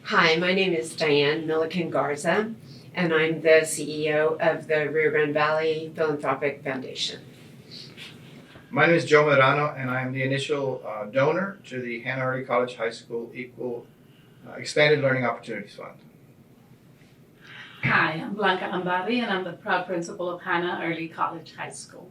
Hi, my name is Diane Milliken Garza, and I'm the CEO of the Rio Grande Valley Philanthropic Foundation. My name is Joe Medrano, and I'm the initial donor to the Hanna Early College High School Expanded Learning Opportunities Fund. Hi, I'm Blanca Lambari, and I'm the proud principal of Hanna Early College High School.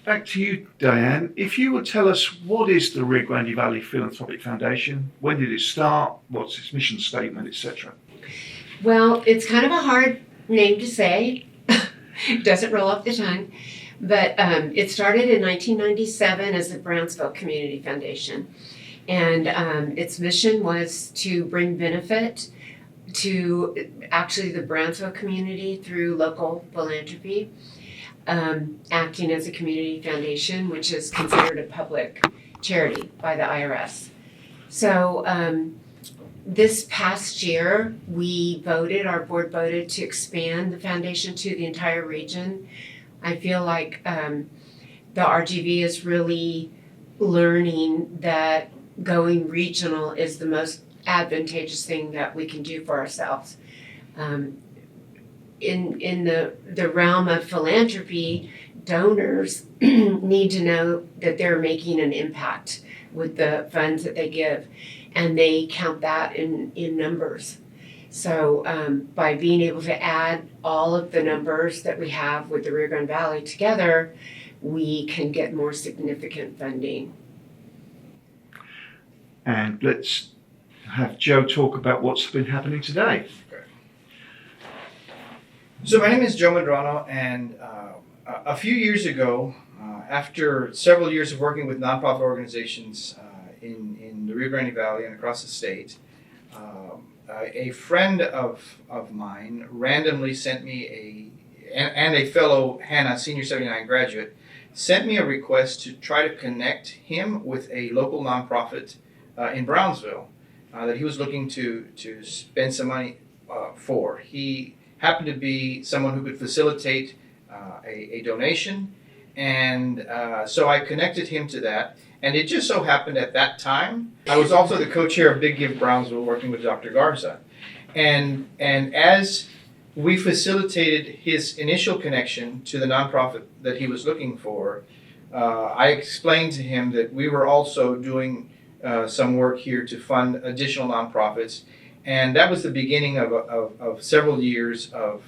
Back to you, Diane. If you would tell us, what is the Rio Grande Valley Philanthropic Foundation? When did it start? What's its mission statement, etc.? Well, it's kind of a hard name to say. It doesn't roll off the tongue. But it started in 1997 as the Brownsville Community Foundation. And its mission was to bring benefit to actually the Brownsville community through local philanthropy, acting as a community foundation, which is considered a public charity by the IRS. So this past year, our board voted to expand the foundation to the entire region. I feel like the RGV is really learning that going regional is the most advantageous thing that we can do for ourselves. In the realm of philanthropy, donors need to know that they're making an impact with the funds that they give, and they count that in numbers. So by being able to add all of the numbers that we have with the Rio Grande Valley together, we can get more significant funding. And let's have Joe talk about what's been happening today. So my name is Joe Medrano, and a few years ago, after several years of working with nonprofit organizations in the Rio Grande Valley and across the state, a friend of mine randomly sent me and a fellow Hanna Senior 79 graduate sent me a request to try to connect him with a local nonprofit in Brownsville that he was looking to spend some money for. He happened to be someone who could facilitate a donation, and so I connected him to that. And it just so happened at that time, I was also the co-chair of Big Give Brownsville, working with Dr. Garza. And as we facilitated his initial connection to the nonprofit that he was looking for, I explained to him that we were also doing some work here to fund additional nonprofits. And that was the beginning of several years of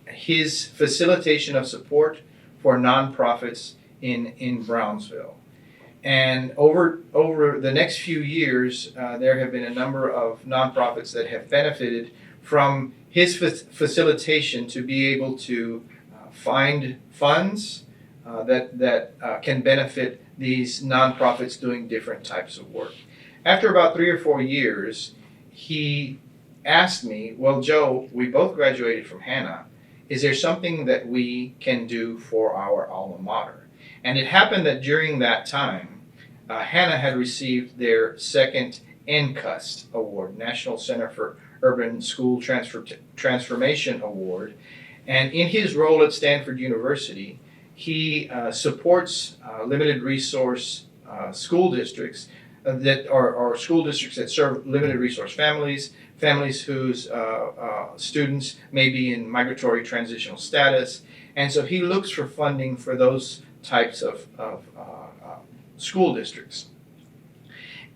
his facilitation of support for nonprofits in Brownsville. And over the next few years, there have been a number of nonprofits that have benefited from his facilitation to be able to find funds that can benefit these nonprofits doing different types of work. After about 3 or 4 years, he asked me, well, Joe, we both graduated from Hanna. Is there something that we can do for our alma mater? And it happened that during that time, Hanna had received their second NCUST award, National Center for Urban School Transformation Award. And in his role at Stanford University, he supports limited resource school districts that are school districts that serve limited resource families whose students may be in migratory transitional status. And so he looks for funding for those types of school districts.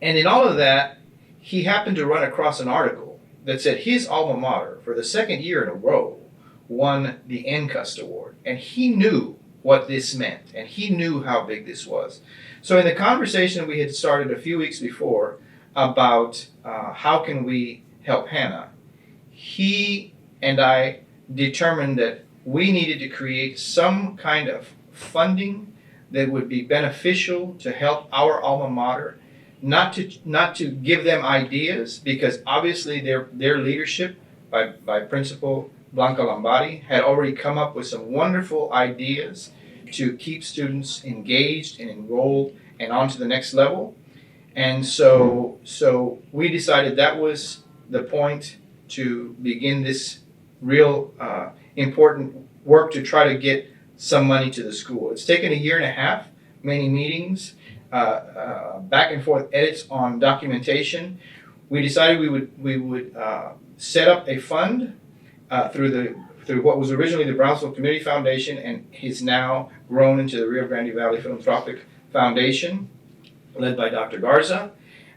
And in all of that, he happened to run across an article that said his alma mater, for the second year in a row, won the NCUST award. And he knew what this meant, and he knew how big this was. So in the conversation we had started a few weeks before about how can we help Hanna, he and I determined that we needed to create some kind of funding that would be beneficial to help our alma mater, not to give them ideas, because obviously their leadership by Principal Blanca Lambari had already come up with some wonderful ideas to keep students engaged and enrolled and on to the next level. And so we decided that was the point to begin this real important work to try to get some money to the school. It's taken 1.5 years, many meetings, back and forth edits on documentation. we decided we would set up a fund through what was originally the Brownsville Community Foundation and is now grown into the Rio Grande Valley Philanthropic Foundation, led by Dr. Garza.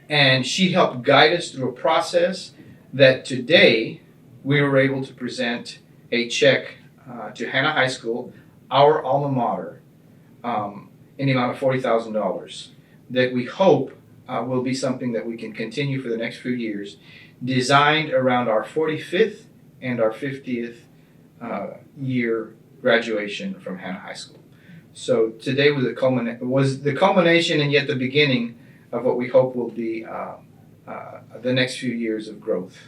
And she helped guide us through a process that today we were able to present a check to Hanna High School, our alma mater, in the amount of $40,000 that we hope will be something that we can continue for the next few years, designed around our 45th and our 50th year graduation from Hanna High School. So today was the culmination and yet the beginning of what we hope will be the next few years of growth.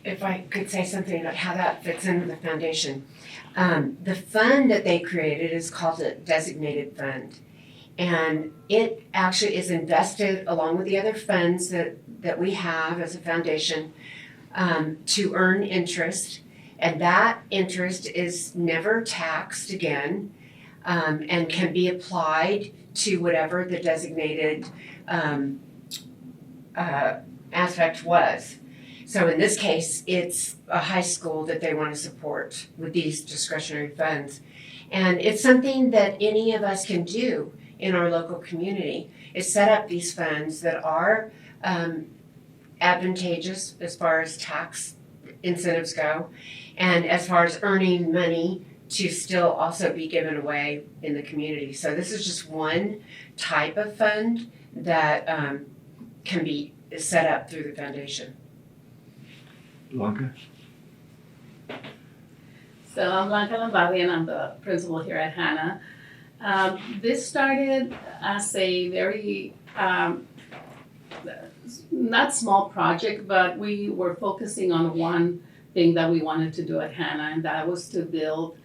If I could say something about how that fits into the foundation. The fund that they created is called a designated fund. And it actually is invested along with the other funds that we have as a foundation to earn interest. And that interest is never taxed again and can be applied to whatever the designated aspect was. So in this case, it's a high school that they want to support with these discretionary funds. And it's something that any of us can do in our local community, is set up these funds that are advantageous as far as tax incentives go, and as far as earning money to still also be given away in the community. So this is just one type of fund that can be set up through the foundation. Blanca? So I'm Blanca Lombardi and I'm the principal here at Hanna. This started as a very, not small project, but we were focusing on one thing that we wanted to do at Hanna, and that was to build,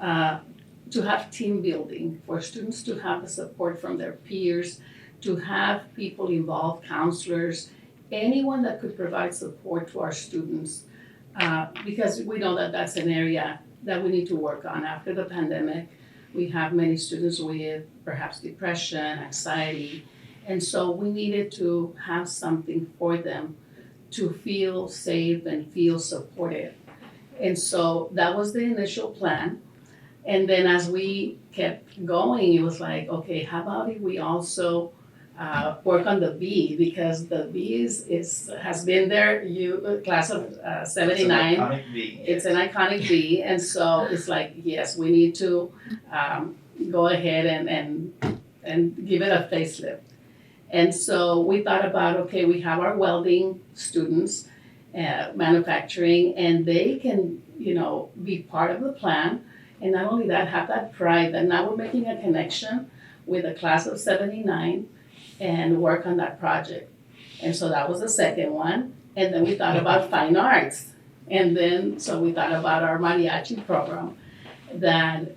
to have team building, for students to have the support from their peers, to have people involved, counselors, anyone that could provide support to our students, because we know that that's an area that we need to work on after the pandemic. We have many students with perhaps depression, anxiety, and so we needed to have something for them to feel safe and feel supported. And so that was the initial plan. And then as we kept going, it was like, okay, how about if we also work on the B, because the B has been there, class of 79. It's an iconic B. It's an iconic B, and so it's like, yes, we need to go ahead and give it a facelift. And so we thought about, okay, we have our welding students, manufacturing, and they can, be part of the plan. And not only that, have that pride that now we're making a connection with a class of 79 and work on that project. And so that was the second one. And then we thought about fine arts. And then, so we thought about our mariachi program that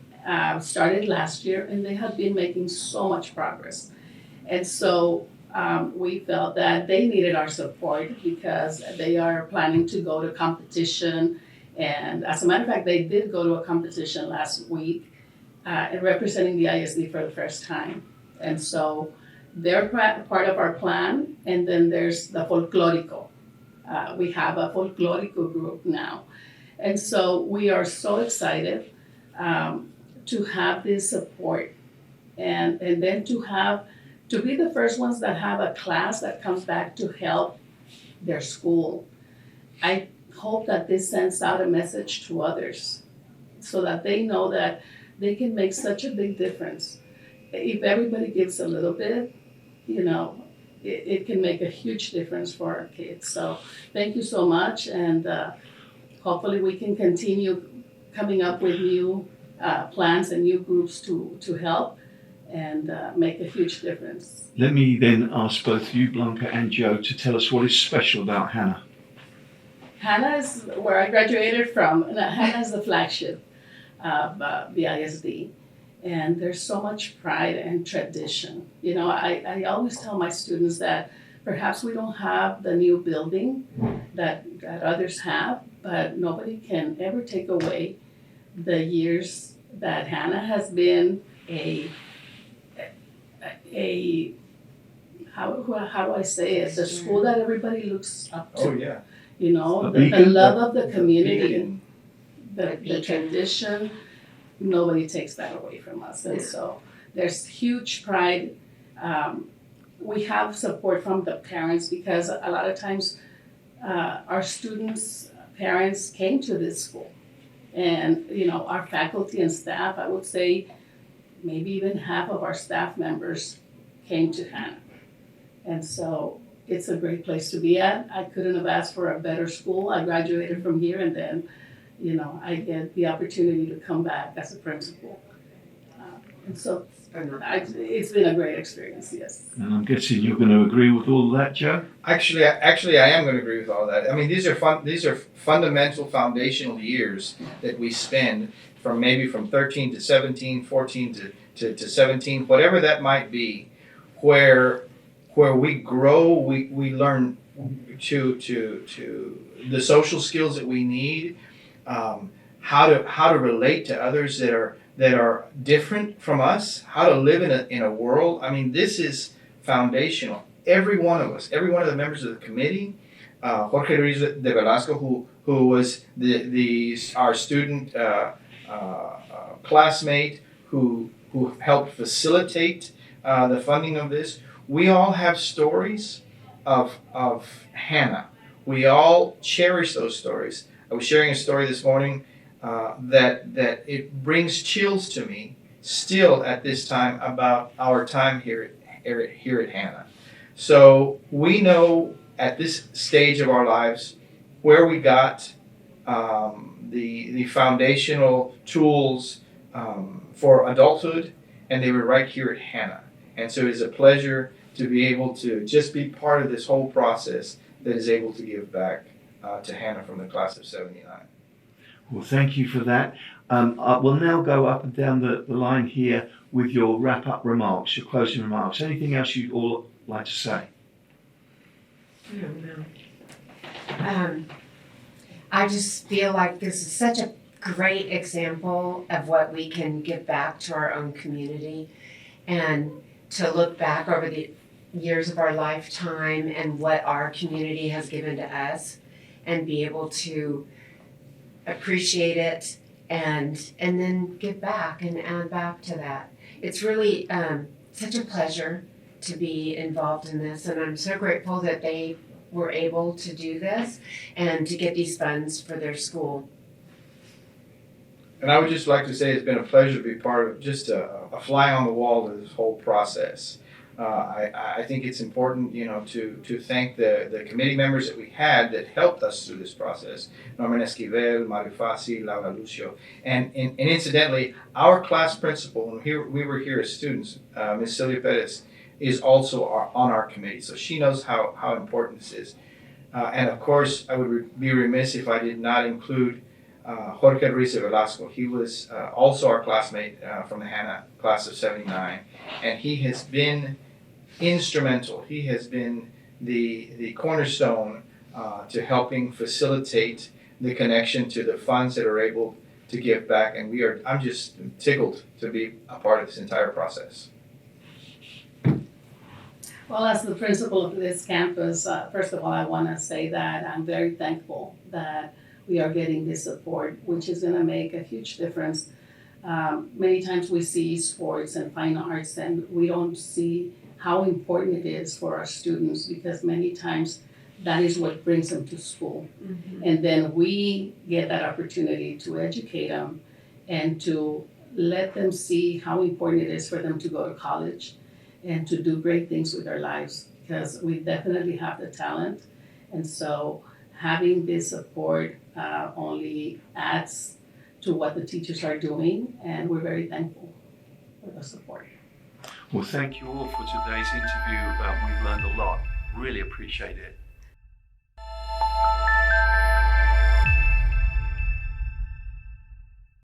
started last year, and they have been making so much progress. And so we felt that they needed our support because they are planning to go to competition. And as a matter of fact, they did go to a competition last week representing the ISD for the first time. And so they're part of our plan. And then there's the folklorico. We have a folklorico group now. And so we are so excited to have this support and then to be the first ones that have a class that comes back to help their school. I hope that this sends out a message to others so that they know that they can make such a big difference. If everybody gives a little bit, it can make a huge difference for our kids. So thank you so much, and hopefully we can continue coming up with new plans and new groups to help and make a huge difference. Let me then ask both you, Blanca, and Joe, to tell us what is special about Hanna. Hanna is where I graduated from, and Hanna is the flagship of the ISD. And there's so much pride and tradition. I always tell my students that perhaps we don't have the new building that others have, but nobody can ever take away the years that Hanna has been a how do I say it? The school that everybody looks up to. Oh, yeah. You know, A the beacon? love of the community, Beacon. the beacon. tradition, nobody takes that away from us. And so there's huge pride. We have support from the parents because a lot of times our students' parents came to this school. And, you know, our faculty and staff, I would say maybe even half of our staff members came to Hanna. And so it's a great place to be at. I couldn't have asked for a better school. I graduated from here and then, you know, I get the opportunity to come back as a principal. And so it's been a great experience, yes. And I'm guessing you're going to agree with all of that, Joe? Actually, I am going to agree with all that. I mean, these are fundamental, foundational years that we spend from 13 to 17, 14 to 17, whatever that might be, where we grow, we learn to the social skills that we need, how to relate to others that are different from us, how to live in a world. I mean, this is foundational. Every one of us, every one of the members of the committee, Jorge Ruiz de Velasco, who was our student classmate who helped facilitate the funding of this. We all have stories of Hanna. We all cherish those stories. I was sharing a story this morning that it brings chills to me still at this time about our time here at Hanna. So we know at this stage of our lives where we got the foundational tools for adulthood, and they were right here at Hanna. And so it is a pleasure to be able to just be part of this whole process that is able to give back to Hanna from the class of 79. Well, thank you for that. We'll now go up and down the line here with your wrap-up remarks, your closing remarks. Anything else you'd all like to say? I don't know. I just feel like this is such a great example of what we can give back to our own community, and to look back over the years of our lifetime and what our community has given to us, and be able to appreciate it and then give back and add back to that. It's really such a pleasure to be involved in this, and I'm so grateful that they were able to do this and to get these funds for their school. And I would just like to say it's been a pleasure to be part of just a fly on the wall of this whole process. I think it's important, to thank the committee members that we had that helped us through this process. Norman Esquivel, Mario Fassi, Laura Lucio. And incidentally, our class principal, when we were here as students, Ms. Celia Perez, is also on our committee. So she knows how important this is. And of course, I would be remiss if I did not include Jorge Ruiz de Velasco. He was also our classmate from the Hanna class of 79, and he has been instrumental. He has been the cornerstone to helping facilitate the connection to the funds that are able to give back, and I'm just tickled to be a part of this entire process. Well, as the principal of this campus, first of all, I want to say that I'm very thankful that we are getting this support, which is going to make a huge difference. Many times we see sports and fine arts and we don't see how important it is for our students, because many times that is what brings them to school. Mm-hmm. And then we get that opportunity to educate them and to let them see how important it is for them to go to college and to do great things with their lives, because we definitely have the talent. And so having this support only adds to what the teachers are doing, and we're very thankful for the support. Well, thank you all for today's interview. We've learned a lot. Really appreciate it.